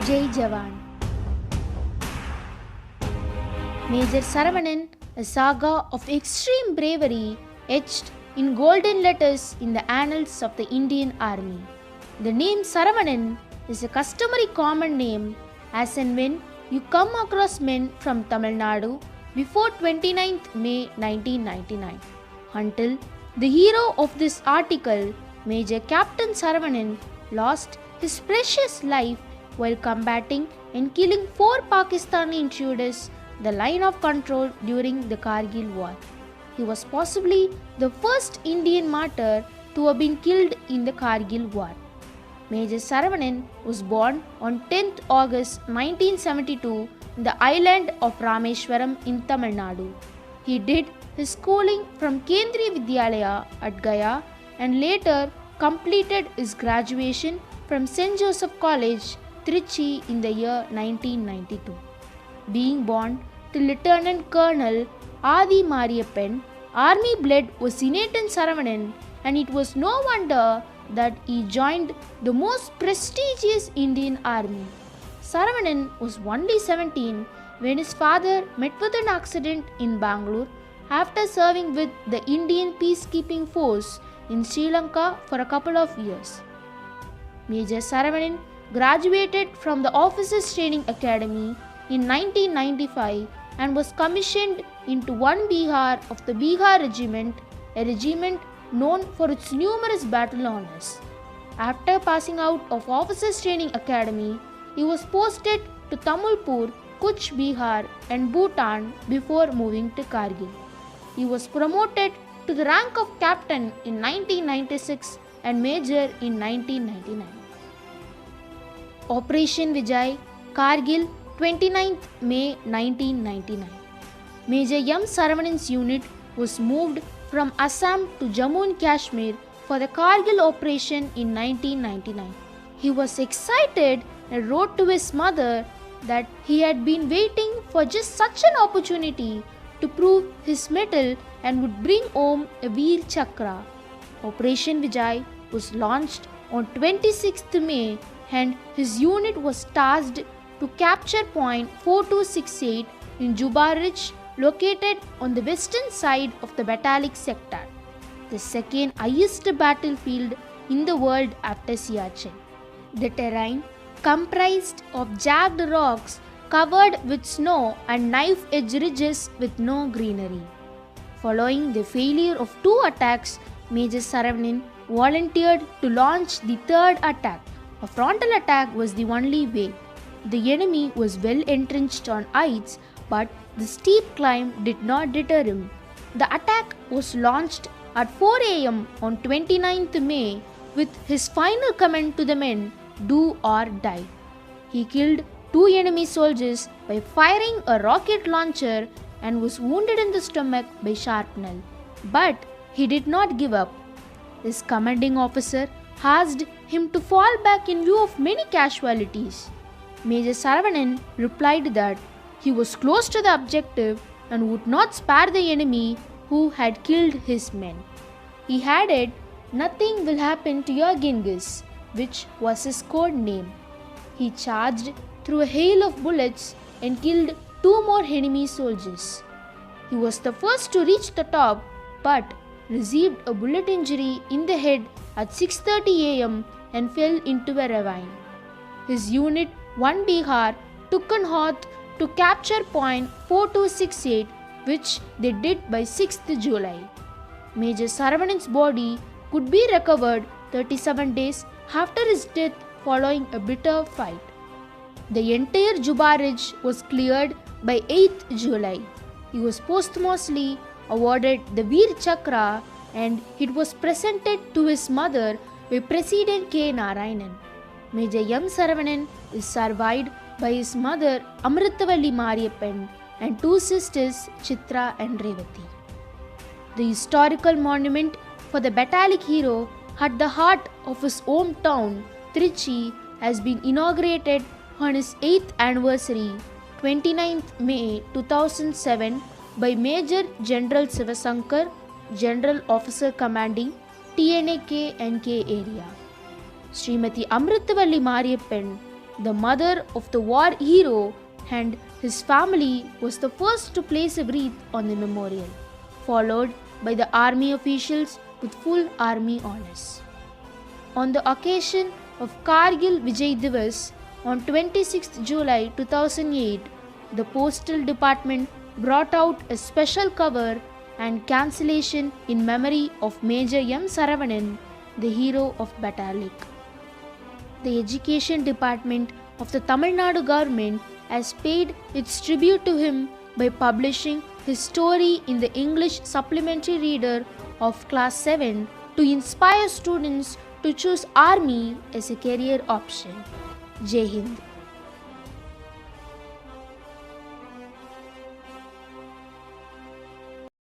Jai Jawan. Major Saravanan, a saga of extreme bravery etched in golden letters in the annals of the Indian Army. The name Saravanan is a customary common name as and when you come across men from Tamil Nadu before 29th May 1999. Until the hero of this article, Major Captain Saravanan, lost his precious life while combating and killing 4 Pakistani intruders the line of control during the Kargil War. He was possibly the first Indian martyr to have been killed in the Kargil War. Major Saravanan was born on 10th August 1972 in the island of Rameswaram in Tamil Nadu. He did his schooling from Kendriya Vidyalaya at Gaya and later completed his graduation from St. Joseph College, Trichy in the year 1992. Being born to Lieutenant Colonel Adi Mariyappan, army blood was innate in Saravanan, and it was no wonder that he joined the most prestigious Indian army. Saravanan was only 17 when his father met with an accident in Bangalore after serving with the Indian peacekeeping force in Sri Lanka for a couple of years. Major Saravanan graduated from the Officers Training Academy in 1995 and was commissioned into 1 Bihar of the Bihar Regiment, a regiment known for its numerous battle honors. After passing out of Officers Training Academy, he was posted to Tamulpur, Kuch Bihar and Bhutan before moving to Kargil. He was promoted to the rank of captain in 1996 and major in 1999. Operation Vijay, Kargil, 29th May 1999. Major M. Saravanan's unit was moved from Assam to Jammu and Kashmir for the Kargil operation in 1999. He was excited and wrote to his mother that he had been waiting for just such an opportunity to prove his mettle and would bring home a Veer Chakra. Operation Vijay was launched on 26th May and his unit was tasked to capture point 4268 in Juba Ridge, located on the western side of the Batalik sector, the second highest battlefield in the world after Siachen. The terrain comprised of jagged rocks covered with snow and knife-edge ridges with no greenery. Following the failure of 2 attacks, Major Saravanan volunteered to launch the 3rd attack. A frontal attack was the only way. The enemy was well entrenched on heights, but the steep climb did not deter him. The attack was launched at 4 a.m. on 29th May with his final command to the men, "Do or die." He killed 2 enemy soldiers by firing a rocket launcher and was wounded in the stomach by shrapnel. But he did not give up. His commanding officer asked him to fall back in view of many casualties. Major Saravanan replied that he was close to the objective and would not spare the enemy who had killed his men. He added, "Nothing will happen to your Genghis," which was his code name. He charged through a hail of bullets and killed 2 more enemy soldiers. He was the first to reach the top but received a bullet injury in the head at 6:30 a.m. and fell into a ravine. His unit 1 Bihar took an oath to capture point 4268, which they did by 6th July. Major Saravanan's body could be recovered 37 days after his death following a bitter fight. The entire Juba Ridge was cleared by 8th July. He was posthumously awarded the Veer Chakra and it was presented to his mother by President K. Narayanan. Major M. Saravanan is survived by his mother Amritavalli Mariyappan and 2 sisters Chitra and Revati. The historical monument for the Batalik hero at the heart of his hometown, Trichy, has been inaugurated on his 8th anniversary, 29th May 2007, by Major General Sivasankar, General Officer Commanding TNA K&K area. Srimati Amritavalli Mariyappan, the mother of the war hero, and his family was the first to place a wreath on the memorial, followed by the army officials with full army honors. On the occasion of Kargil Vijay Divas on 26 July 2008, the Postal Department brought out a special cover and cancellation in memory of Major M. Saravanan, the hero of Batalik. The Education Department of the Tamil Nadu government has paid its tribute to him by publishing his story in the English Supplementary Reader of Class 7 to inspire students to choose Army as a career option. Jai Hind.